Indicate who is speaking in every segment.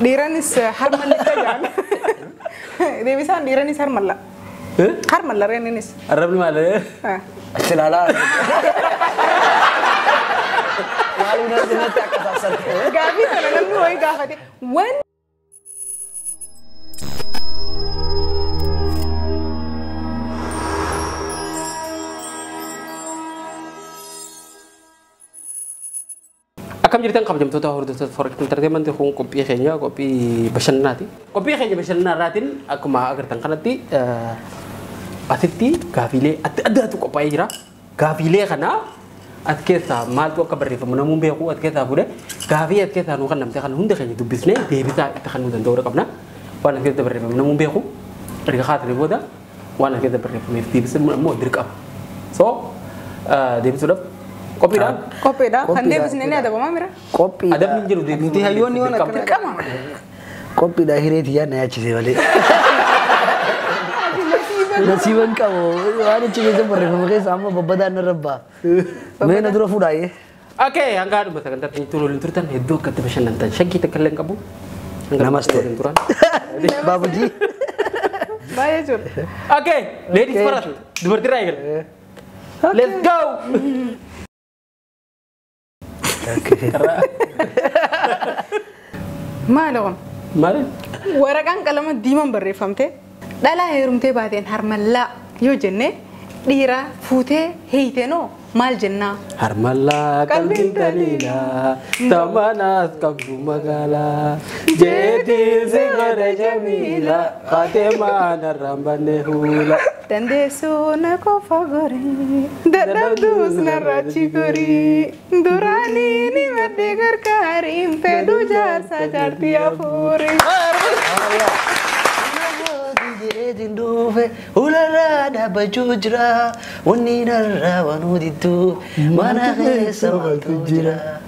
Speaker 1: Diranis harmal jajan. Dewi san diranis harmal la. Harmal la renis.
Speaker 2: Arab malah.
Speaker 3: Selala. Walau nanti tak kesasar.
Speaker 1: Gabi tanam nuai gafati. When
Speaker 2: Akam jadi tangkap jam tu tahu tu for entertainment tu kopi kayaknya kopi besan nanti. Kopi kayaknya besan naratin aku mah agar tangkap nanti atiti gavile ada tu kopi aja gavile kana at kita mal tu kabar rifa mana mumbai aku at kita bude gavi at kita nukan namanya kan hunde kayaknya tu bisnes dia bisa kita kan hunde dora kapna wana kita berrifa mana mumbai aku mereka khat riboda wana kita berrifa mesti bisa mau dirkap so dia sudah kopi dah.
Speaker 1: Kopi dah. Hande bisnis ni ada apa mira?
Speaker 3: Kopi.
Speaker 2: Ada minjil di.
Speaker 3: Nanti hayon ni mana kena. Kopi dah hiret dia naya ciri balik. Nasiban kau. Ada ciri tu berapa mungkin sama bebadan nerba. Mana dulu food aye.
Speaker 2: Okay, angkat betul kan tapi itu linturan itu kata macam nanti. Syaki tak kalian kabu.
Speaker 3: Namaste.
Speaker 2: Linturan.
Speaker 3: Babuji.
Speaker 1: Bye Jur.
Speaker 2: Okay, ladies first. Dua tirai kan. Let's go.
Speaker 1: Malon.
Speaker 2: Malon.
Speaker 1: Warakan kalau diman berrifamte. Dala herumte baten harmalla yo jenne dira fute heiteno mal jenna.
Speaker 2: Harmalla kalbin dalila tamanas kabdu magala jadi segera jamila khatima narambane hula.
Speaker 1: Tende sona ko favore dadam dus narachi kori durani ni madegar karim pedu jasa jartia fure
Speaker 3: Jinduve ulara da bajujra uninara wanuditu mana sama tujra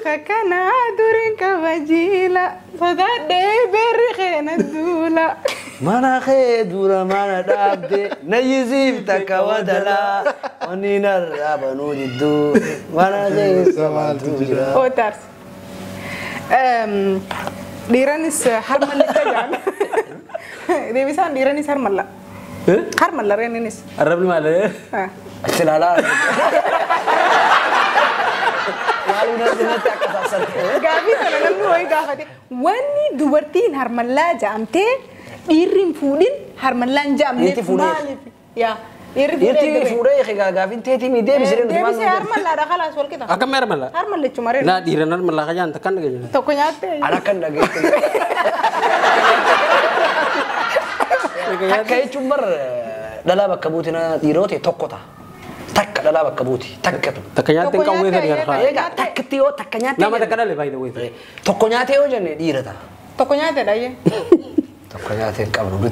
Speaker 1: kakana durin kawajila fadade berkhena dula
Speaker 3: mana khedura mana dabde nayizib takawadala uninara wanuditu mana sama tujra
Speaker 1: otars diranis harmal jajan Dewi san diranis harmal la. Harmal la renis.
Speaker 2: Arab malah.
Speaker 3: Selala. Walau nanti tak kesasar.
Speaker 1: Gabi tanam nuai gafati. Wani dubartin harmal la jamte irim fudin harmal la jamte.
Speaker 3: Itu fude.
Speaker 1: Ya. Irim
Speaker 3: fude ya gafin teti mi Dewi sering
Speaker 1: Dewi se harmal la dah kalah soal kita.
Speaker 2: Akam merah malah.
Speaker 1: Harmal le cuma renis.
Speaker 2: Nah diranan malah kaja antakan lagi.
Speaker 1: Tokonya ate.
Speaker 3: Anakan dah gitu. Kayak cumber dalam kabutina dirote tokota. Tak dalam kabuti, tak tu.
Speaker 2: Takanya tengkau weh tadi kan.
Speaker 3: Ya enggak tak ketio takanya.
Speaker 2: Nama tak kenal by the way.
Speaker 3: Tokonya teo jane dirata.
Speaker 1: Tokonya ate dah ye.
Speaker 3: Tokonya teo kamu dulu.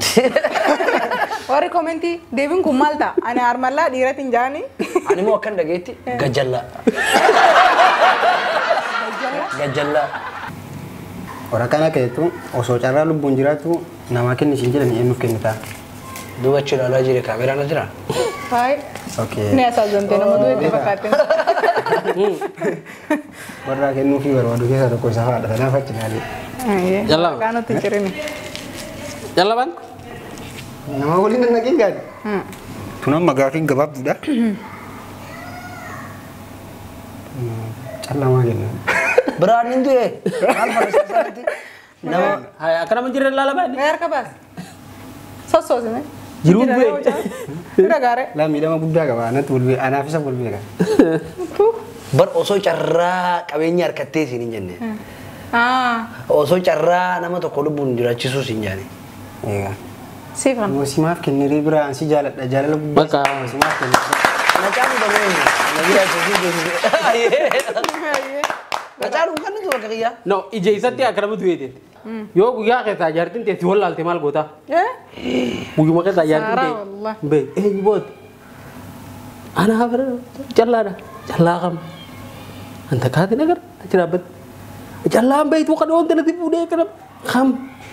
Speaker 1: Ori komenti Devin kumalta. Ane harmal la diratin jani.
Speaker 3: Ane mau akan dah gitu. Gajalla. Gajalla.
Speaker 4: Orang kana kayak itu, oso cara lu bunjira tu, nama kini sinjil ni enu kini ta.
Speaker 3: Dua cila lagi di kamera nanti lah.
Speaker 1: Hai.
Speaker 4: Okay.
Speaker 1: Ni asal jonte nama dua itu pakai.
Speaker 4: Baru lagi nu fever, waduh kita ada kau sahara, ada apa cina ni.
Speaker 1: Iya.
Speaker 2: Jalan.
Speaker 1: Kan tu ciri ni.
Speaker 2: Jalan ban?
Speaker 4: Nama boleh nak lagi kan? Tu nama magafin kebab sudah. Cala lagi ni.
Speaker 3: Berani tu Apa nanti?
Speaker 2: Nama, hai akan menjadi lalaban.
Speaker 1: Bayar kabas. Sos ni.
Speaker 2: Jirun gue.
Speaker 1: Sudah gare.
Speaker 4: Lah mida mah budak apa? Anak tu boleh, anak bisa boleh kan?
Speaker 3: Beroso cara kawinyar kete sini jenne. Oso cara nama tu kalau bun jura cisu sini jani.
Speaker 4: Iya.
Speaker 1: Sifan.
Speaker 4: Masih maaf kini ribra, si jalan lu.
Speaker 2: Maka.
Speaker 4: Masih maaf kini.
Speaker 3: Macam tu ni. Lagi ada cisu. Macam bukan itu kerja.
Speaker 2: No, ijazat dia akan betul itu. Yo, gua kita ajarin dia jual al temal gota. Gua mau kita ajarin dia. Be, nyebut. Anak apa? Jalan kam. Anta kata ni kan, cerabet. Jalan be itu kan orang terlatih budaya kan. Kam,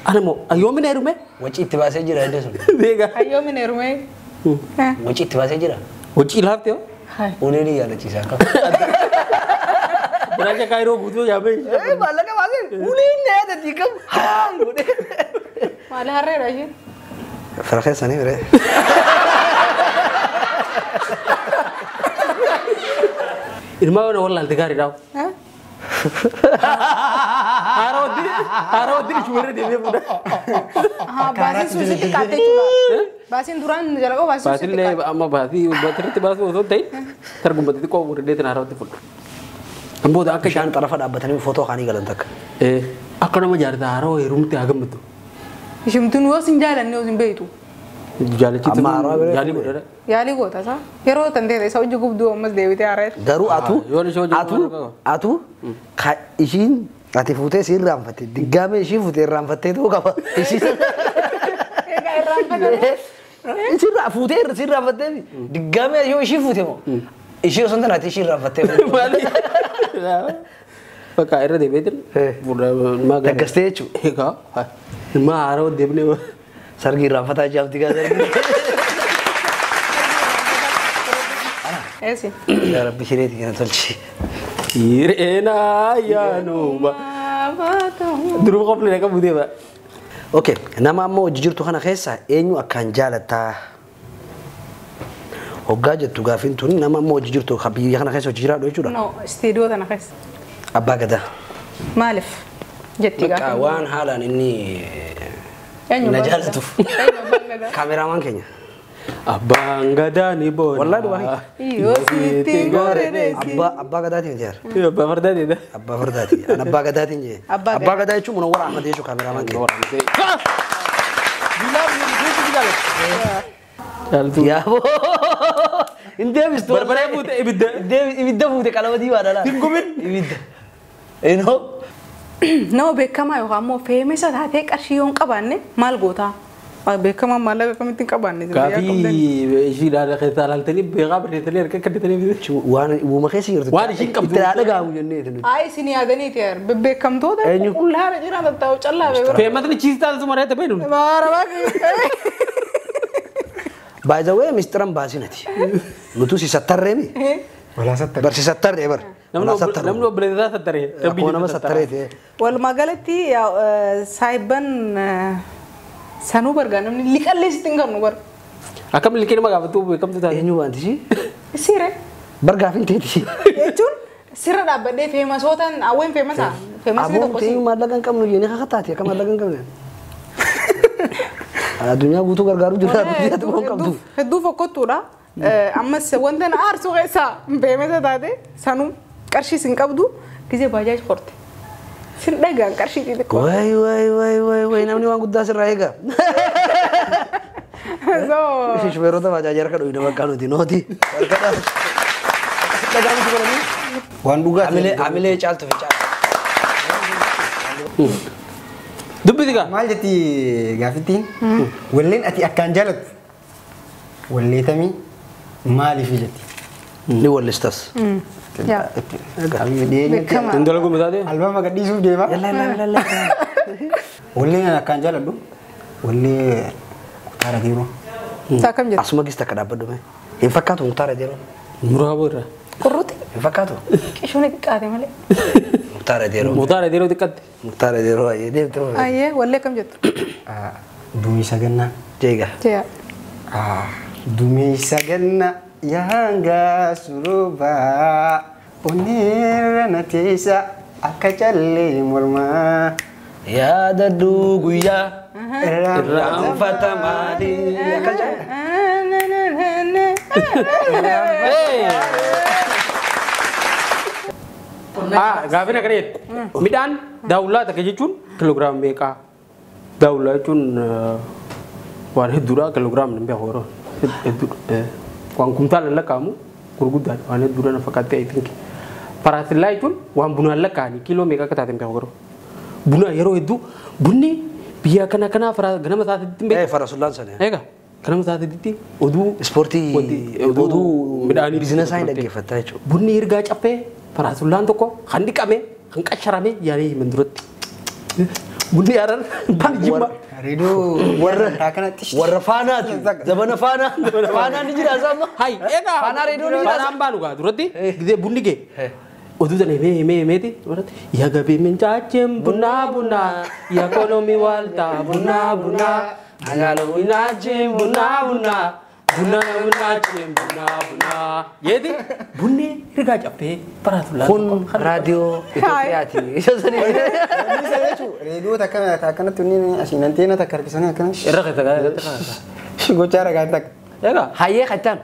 Speaker 2: anak mau. Ayo mana rumah?
Speaker 3: Wajib itu bahasa jira ada semua.
Speaker 2: Bega.
Speaker 1: Ayo mana rumah?
Speaker 3: Wajib itu bahasa jira.
Speaker 2: Wajib lah tu.
Speaker 1: Hai.
Speaker 3: Udah dia ada cisaka.
Speaker 2: Raja Cairo butuh ya be.
Speaker 3: Malah kan masih ulin ya tadi kan. Ha.
Speaker 1: Malah hari aja.
Speaker 3: Farqnya sana bre.
Speaker 2: Irma wana wala altigari daw.
Speaker 1: Hah?
Speaker 2: Harodi cuma dia muda.
Speaker 1: Ah, basin susi tikate juga. Basin duran jalan kok basin susi
Speaker 2: Batin le ama bati batir te basu so tai. Tergumbat itu kok urde te harodi pun. Ambo da
Speaker 3: Kan taraf ada batani foto kani galan tak.
Speaker 2: Akka nama jarta haro rum te agam betu.
Speaker 1: Ishim tu nuwa sinjalan ne usin beitu.
Speaker 2: Jali citu jali muda.
Speaker 1: Yali gota sa. Hero tante de sau jugub du mas dewi te are.
Speaker 3: Garu atu isin ati fute sir ramfate digame isin fute ramfate tu kapa isin isin fute sir ramfate digame yo isin fute mo isin sonda nati isin ramfate
Speaker 2: Mali. Pakai air deh betul. Udah makan.
Speaker 3: Tegaste cu.
Speaker 2: Eka. Ma haro deh beli.
Speaker 3: sargi ramfata jam 3 sargi
Speaker 1: Esi.
Speaker 3: ya rabbi shireti kana tolchi
Speaker 2: Irena ya numa. Dulu kau beli kamu dia, Pak.
Speaker 3: okay nama mo jijirtu kana khesa enyu akan jalata Hoggaja tu gafin tun nama mo jijirtu khabi kana khesa jira do chuda
Speaker 1: No, studio tana khas.
Speaker 3: abba gada
Speaker 1: Malif. Jetti
Speaker 3: maka
Speaker 1: gafin.
Speaker 3: wan halan inni
Speaker 1: Enyu
Speaker 3: najalatu
Speaker 1: bangada.
Speaker 3: kameraman kenya
Speaker 2: Abang gada ni bon.
Speaker 3: wallahi do wahi
Speaker 1: Iyo siti gore desi.
Speaker 3: abba gada tin jar
Speaker 2: Iya, Abang Fardan itu.
Speaker 3: abba fardati ana abba gada tin je
Speaker 1: Abba
Speaker 3: abba gada chu munawwar ahmad yeshu kameraman kenya
Speaker 2: Orang itu. Bila itu juga. Altu.
Speaker 3: ya bo inte bistu
Speaker 2: Berbeda putih ibida.
Speaker 3: ibidda fute kalau di wala
Speaker 2: Tinggumin.
Speaker 3: ibidda eno
Speaker 1: No beekama yookaan immoo feemisa taatee qarshii yoon qabaanne maal goota? Beekama maallaqa kamittiin qabaanne?
Speaker 2: Kafi isi dah ada kita lalteni bega berdeteni erke kadeteni bidu.
Speaker 3: waan uuma keessa jirtu
Speaker 2: Waan ishiin qabdu.
Speaker 3: itti dhagaamu jennee tunu
Speaker 1: Haa isin yaadaniiti yaa beekamtoota
Speaker 3: Eenyu?
Speaker 1: qullaara jiran tattaa'u callaa beekama.
Speaker 2: Fematni cista tu marah tapi nu.
Speaker 1: Baara baaki.
Speaker 3: by the way mistiran baasinati nutu si sattarreemi
Speaker 4: Wala satta.
Speaker 3: bar si sattarre bar
Speaker 2: Namnu berita satari.
Speaker 3: akkuma nama sattarreeti
Speaker 1: Walumaa galatti saayiban sanuu bargaa namni liqalleessitti hin qabnu bar.
Speaker 2: Akam likin maga betul bekam tu tadi.
Speaker 3: eenyu waanti si
Speaker 1: Sire
Speaker 3: bar gaafin teeti
Speaker 1: jechuun sirra dhaabbadhee feemasootaan hawween feemasaa feemasni
Speaker 3: aboo
Speaker 1: tokko
Speaker 3: ta'e
Speaker 1: si.
Speaker 3: maallaqa hin qabnu jennee kakataati akka maallaqa hin qabne addunyaa guutuu gargaaru jira addunyaa tokko hin qabdu
Speaker 1: Hedduu fokkottuudha. Ammas wanta na aarsu keessaa feemasa taate sanuu qarshii sin qabdu gisee baajaaj qorte. Sin dhagaan qarshii xixiqqoo.
Speaker 3: way namni waan guddaa sirraa eega
Speaker 1: So
Speaker 3: isin shubeerota baajaaji harka dhoyina bakka nuti nooti dhagaamti godhanii
Speaker 4: Waan dhugaati.
Speaker 3: amilee caaltu fi caala
Speaker 2: Dubbi tiga.
Speaker 4: Maal jetti gaafittiin? Walleen ati akkaan jaalattu. Walleetamii maaliif jetti?
Speaker 3: ni wallistas
Speaker 1: yaa beekama.
Speaker 2: Indol aku mutade.
Speaker 4: Albama gadhiisuuf deema. Walleen ani akkaan jaaladhu. Wallee Muktaara Diiroo.
Speaker 1: Saa kam jettu?
Speaker 3: asuma gis takka dhaabbadhu mee hin fakkaatu Muktaara Diiroo
Speaker 2: Murah bora.
Speaker 1: Qurruuti
Speaker 3: hin fakkaatu
Speaker 1: qishuun xiqqaate malee.
Speaker 3: Muktaara Diiroo
Speaker 2: Mutar ada dekat.
Speaker 3: Muktaara Diiroo ayyee deemte moo
Speaker 1: Ayyee wallee kam jettu?
Speaker 4: Duumessa gannaa.
Speaker 3: jeega
Speaker 1: Jea.
Speaker 4: Duumessa gannaa yaanga surubaa onneerra na teessa akka callee mormaa.
Speaker 3: yaadadhu guyyaa irraanfata maalii akka jala
Speaker 2: Gafin nak kredit. Midan daulah tak kejun kilogram mereka. Daulah cun warna dura kilogram nembe horo. Kuang kuntal lah kamu kurgudan warna dura nafakatnya itu. Para selai cun wan bunga lah kani kilo mereka kata tempe horo. Buna hero itu bunni biar kena para kena masa tempe.
Speaker 3: farasulaan sana
Speaker 2: Ega kena masa tempe. Odu
Speaker 3: ispoortii oduu biizinasa hin dhaggeeffatta jechuudha
Speaker 2: bunni erga capee farasulaan tokko handi qabee kan qasharame yaanii menduratti bunni aran bunni jimma
Speaker 4: Reedoo
Speaker 3: warra
Speaker 4: kanatti
Speaker 3: warra faanaati zabana faanaan ni jira asama
Speaker 2: hai ega
Speaker 3: Faanaa reedoo ni
Speaker 2: faanaan baanu gaa duratti gidee bunni gee Oduuta meeti yaa gabii mincaachim bunaa yaa kolomii waaltaa bunaa agaaloo inaachim bunaa yeeti bunni rigaa caffee baraatu laatu
Speaker 3: kun raadiyoo Itoophiyaati.
Speaker 4: Reediyoo takkanatti inni asiin anteena takka harkisanii akkana.
Speaker 2: irra keessa
Speaker 4: Gochaa ragaa takka.
Speaker 2: egaa
Speaker 3: Hayyee qachaan.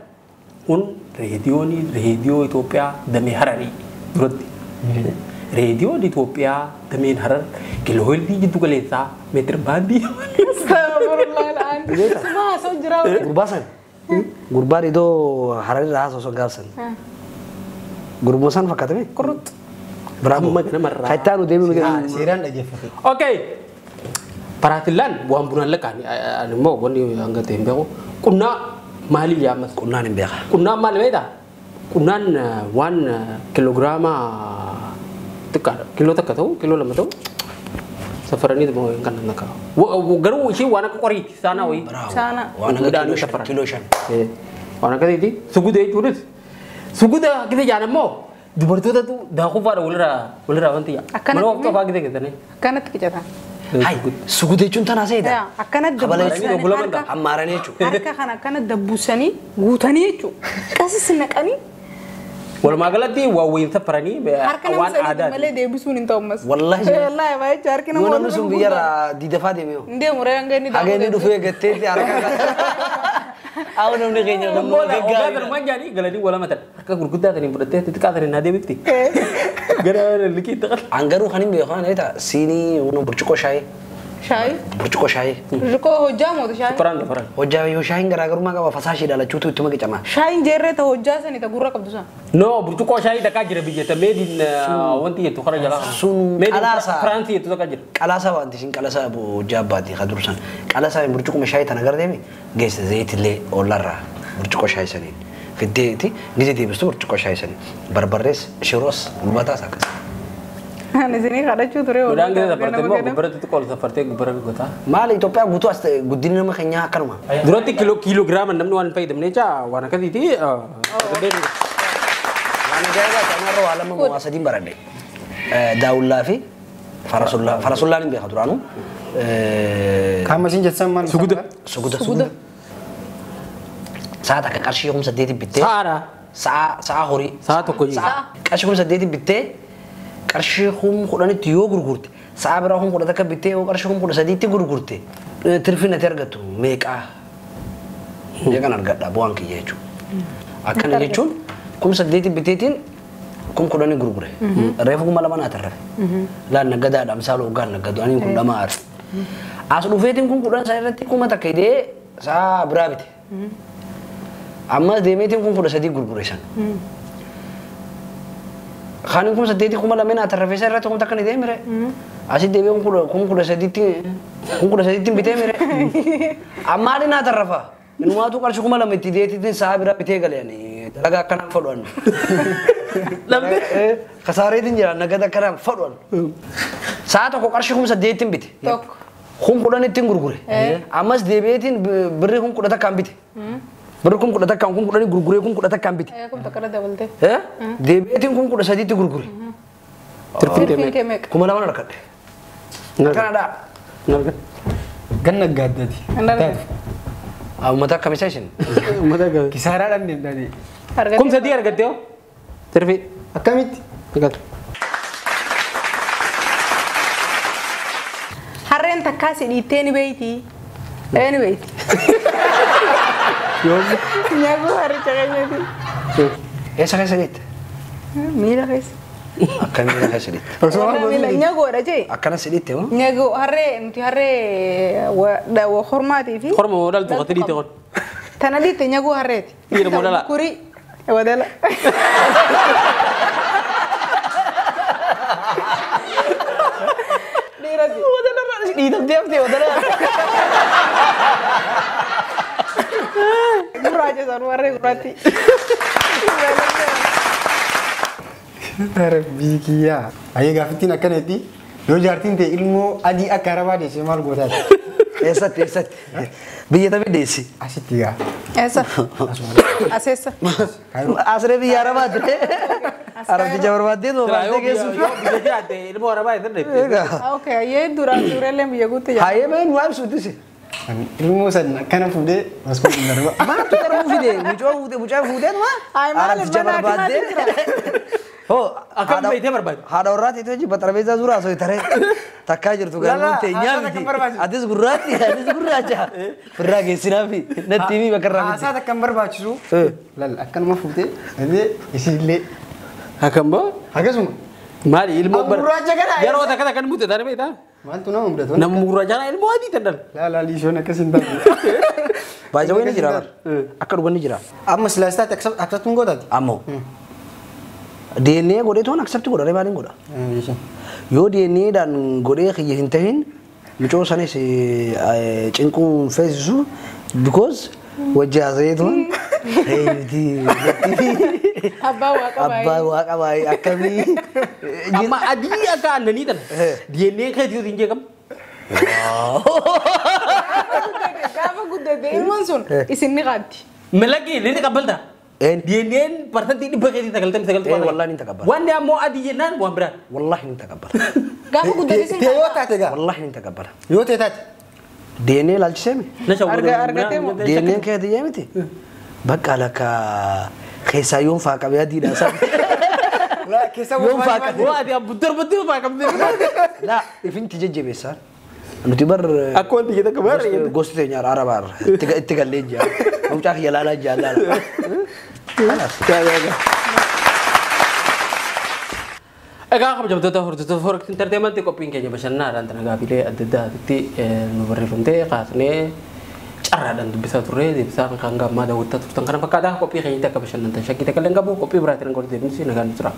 Speaker 2: kun reediyoo Itoophiyaa damee Hararii duratti reediyoon Itoophiyaa dameen Harar kiilooheertzii jiddu galeessaa meetir baandii
Speaker 1: Semua so jira.
Speaker 3: Gurbaasan. Gurbaan idoo Hararii irraa haasoo gaafsan. Gurboo san fakkaatame?
Speaker 1: Kurut.
Speaker 3: Bravo.
Speaker 2: Amma namarraa.
Speaker 3: Hayitaan nu deemnu
Speaker 4: Seeraan dhaggeeffate.
Speaker 2: Oke. Paratilan buang bunan lekan ani mau boni angga tembeku kuna mali ya mas
Speaker 3: qunnaan hin beeka.
Speaker 2: kuna mali beda kunan 1 kilograma tekar kilo tekar tahu kilo lama tahu safaran itu mau yang kan nak garu si wana ko kori sana oi
Speaker 1: Sana.
Speaker 3: Waan
Speaker 2: Udah,
Speaker 3: aga
Speaker 2: safaran.
Speaker 3: kilo shan.
Speaker 2: wana kati di sugude curut suguda kita jangan mau dubartoota tu dah aku pada ulera wanti ya
Speaker 1: Akan
Speaker 2: mana
Speaker 1: aku
Speaker 2: waktu apa kita kita nih
Speaker 1: Kanat kejata.
Speaker 3: Hai, sugute jechuun tanaa
Speaker 1: Ya,
Speaker 3: seeta.
Speaker 1: akkanat
Speaker 3: Kabalee
Speaker 1: dabbusanii
Speaker 2: gulama
Speaker 3: hammaaranii jechuudha.
Speaker 1: harka kana akkanat dabbusanii guutanii jechuudha. Qasis naqanii
Speaker 2: walumaa galatti waa wayin safaranii
Speaker 1: harka nama
Speaker 2: waan
Speaker 1: sadii
Speaker 2: aadaa
Speaker 1: malee deebisuun hin ta'u ammas.
Speaker 3: Wallahi.
Speaker 1: Wallahi baay'ee harki nama
Speaker 3: Yoo namni
Speaker 1: warra
Speaker 3: sun biyyarraa diidafaa deeme yoo.
Speaker 1: Deemu ree hanga inni
Speaker 3: Haga inni dhufee gatteetti harka. Awu namni keenya namni
Speaker 2: Ogaa
Speaker 3: gaggaarii.
Speaker 2: darman jaanii galanii wala matan harka gurguddaa tanii fudhattee xixiqqaa tanii naa deebifti. Gara likii ta'an.
Speaker 3: Angaruu kan hin beekan eeta siinii burcuqqoo shaayii.
Speaker 1: Shaayi.
Speaker 3: Burcuqqoo shaayii.
Speaker 1: Rikoo hojjaa mootu shaayi.
Speaker 2: Faran.
Speaker 3: Hojjaa yoo shaayiin garaagarummaa qaba fasaashii dhalachuutu ittuma qicamaa.
Speaker 1: Shaayiin jeerree ta hojjaa sani ta gurra qabdu san.
Speaker 2: No burcuqqoo shaayii takkaa jira biyyata meedin wanti jettu kara jalaa.
Speaker 3: Sun qalaasaa.
Speaker 2: Firaansi jettu takkaa jira.
Speaker 3: Qalaasaa wanti isin qalaasaa hojjaa abbaati kadursan. Qalaasaa burcuqqoo shaayii tana gardeemi geesse zayitillee ollarraa burcuqqoo shaayii saniin. Fiddeeti gizee deebistu burcuqqoo shaayii saniin. Barbarrees shiroos gubataas akkas.
Speaker 1: Ani isinii kadhachuu ture.
Speaker 2: Godaan gizee safartee immoo gubbara xixiqqoo safartee gubbara gotaa.
Speaker 3: Maali Itoophiyaa guutuu as ta'e guddinni nama keenyaa akkanuma.
Speaker 2: Duratti kiloogiraama namni waan fayyadamne jecha waan akkasiiti.
Speaker 3: Waan ajaa'ibaa kanarra waa lama moo waa sadiin baradhe. Daawullaa fi farasullaa. Farasullaa ni beeka duraanuu.
Speaker 4: Kaama isin jettan maal?
Speaker 2: Suguda.
Speaker 3: Suguda. Sa'a takka qarshii 8 bittee.
Speaker 2: Saara.
Speaker 3: Sa'a horii.
Speaker 2: Sa'a tokko jiru.
Speaker 3: Qarshii 8 bittee qarshii 10 yoo gurgurte. Sa'a biraa 10 takka bittee yoo qarshii 13 gurgurte. Tirfii natti argattu meeqaa? Meeqaan argadha bu'aan kiyya jechuudha. Akkana jechuun 8 bitteetiin 10 gurgure. Reefu 2 naa tarrafe. Laan naggadaadha misaala hoggaan naggadu aniin kun dhamaa aare. As dhufeetiin 10 isaa irratti 1000 takka hidhee sa'a biraa bite. Ammas deemeetiin 13 gurgure san. Kan 8 kuma lameen naa tarrafe isaa irratti 1000 takka ni deemire. Asi deebi'ee 13 bitee mire. Ammaadhi naa tarrafa. Inumaatu qarshii 2000 itti deetiitiin sa'a biraa bitee galeeni. Dalagaa akkanaan fadhuan.
Speaker 2: Lamte.
Speaker 3: Kasaareetiin jira nagada akkanaan fadhuan. Sa'a tokko qarshii 8 bite.
Speaker 1: Tokko.
Speaker 3: 10 ittiin gurgure. Ammas deebi'eetiin birrii 10 takkaan bite. Birrii 10 takkaan 10 gurguree 10 takkaan bite.
Speaker 1: Kun takkara dabalte.
Speaker 3: Deebi'eetiin 13 gurgure.
Speaker 1: Tirfiin kee meeqa?
Speaker 3: 2000 harkadhe. Kanadhaa.
Speaker 2: Nalga.
Speaker 4: Ganna gaaddati.
Speaker 3: Uummata akkamisaa isin?
Speaker 2: Mata gawe.
Speaker 4: Kisaaraadhaan deemtati.
Speaker 2: Kum sadii argatte yoo? Tirfi.
Speaker 4: Akkamitti?
Speaker 2: Egal.
Speaker 1: Harreen takkaa si dhiittee ni beeyti. Ni beeyti. Nyaaguu harricha keenyati.
Speaker 3: Eessa keessa deette?
Speaker 1: Miila keessa.
Speaker 3: Akkami miila keessa deette?
Speaker 1: Nyaagoodha jee.
Speaker 3: Akkana si deette moo?
Speaker 1: Nyaagoo harree nuti harree hormaatii fi.
Speaker 2: Horma modal tu katiri te kon.
Speaker 1: Tana dhiitte nyaagoo harreeti.
Speaker 2: Dhiira modala.
Speaker 1: Kurii. Wadala. Dhiirati.
Speaker 3: Dhiitatti haftee wadala.
Speaker 1: Gurraacha san warree gurraatti.
Speaker 4: Rabbii kiyyaa. Ayyee gaafittiin akkanaatti yoo jaartiin ta'e ilmoo adii akka arabaa deessee maal gootaati?
Speaker 3: Eessatti biyya tamii deessi.
Speaker 4: Asitti gaa.
Speaker 1: Eessa? Aseessa.
Speaker 3: Asiree biyya Arabaa ture. Arabticha barbaadee too baastee geessuuf.
Speaker 2: Biyya jiraate ilmoo Arabaa itti dheebbee.
Speaker 3: Egaa.
Speaker 1: Okay, yee duraallee biyya guutte jira.
Speaker 3: Hayyee mee nu absuutis.
Speaker 4: Ilmoo san akkana fuudhee maskuun hin darba.
Speaker 3: Maaltu darbuu fide mucaa fuudhee numa.
Speaker 1: Ay, maali,
Speaker 3: Arabticha
Speaker 1: mana
Speaker 3: barbaadee. Hoo
Speaker 2: Akkam beeytee barbaadu?
Speaker 3: haadha warraa ta'e jibba xarabeessaa suuraa osoo taree takkaa jirtu galmuun teenyaa miti. Atis gurraatti atis gurraacha. Firraa geessinaa fi natti himii bakka irraa miti.
Speaker 4: Haasaa takka hin barbaachisu. Lal akkanuma fuudhee isiillee
Speaker 2: Akkam boo?
Speaker 4: akkasuma.
Speaker 2: Maali ilmoo
Speaker 4: Gurraacha kana
Speaker 2: yeroo takka takka mute taane beektaa?
Speaker 4: Maaltu nama mudatu?
Speaker 2: Nama gurraachaa ilmoo adii tan dhala.
Speaker 4: Laalaa liishoon akkas hin taatu.
Speaker 3: Baay'ee ni jira bar. Akka dhugan ni jira.
Speaker 4: Amma silaastaatti akkasuma gootaati.
Speaker 3: Ammoo. DNA godhee toon accept godhare maaliin godha? Yoo DNA dhaan godhee xiyya hin tahin mucoo sanis cinquun feesisu because wajji haasa'ee toon abbaa waaqa baay'ee akkamii.
Speaker 2: Amma adii akka aannanii tan DNA keetii hin jeeqam.
Speaker 1: Gaafa guddate ilmoon sun isin ni qaatti.
Speaker 2: Malaqii ni qabbalta. DNA parsantii dhibba keetii sagaltamii sagaltamii.
Speaker 3: Wallahi ni taqabbala.
Speaker 2: Wanni ammoo adii jennaan waan biraan.
Speaker 3: Wallahi ni taqabbala.
Speaker 1: Gaafa guddate isin
Speaker 4: Tee yoo taate gaa.
Speaker 3: Wallahi ni taqabbala.
Speaker 4: Yoo tee taate.
Speaker 3: DNA laalchisee mi?
Speaker 1: argatee moo?
Speaker 3: DNA keetii jee miti? Bakka lakka keessaa yoon faa qabee adiidha isaa.
Speaker 4: Keessa
Speaker 3: Yoon faa qabee.
Speaker 2: Waa ati abbuddar battee faa qabdee.
Speaker 3: Laa ifinti jajjabeessaa. Nuti bar
Speaker 2: Akka wanti jedha qabaarra.
Speaker 3: gosti teenya arabaarra itti gallee jira. Mucaa kiyya laalaa jaallala.
Speaker 2: Egaa kabajamtoota hordoftoota Forex Entertainment qophiin keenya bashannanaadhaan tana gaafilee adda addaatti nu barreeffamtee kaasnee carraadhaan dubbisaa turre deebisaa kan gammaa daawwattaa turtan kana fakkaata qophii keenyatti akka bashannantan shakkii takka illee hin qabu qophii biraatiin gooti deebinsi nagaan jira.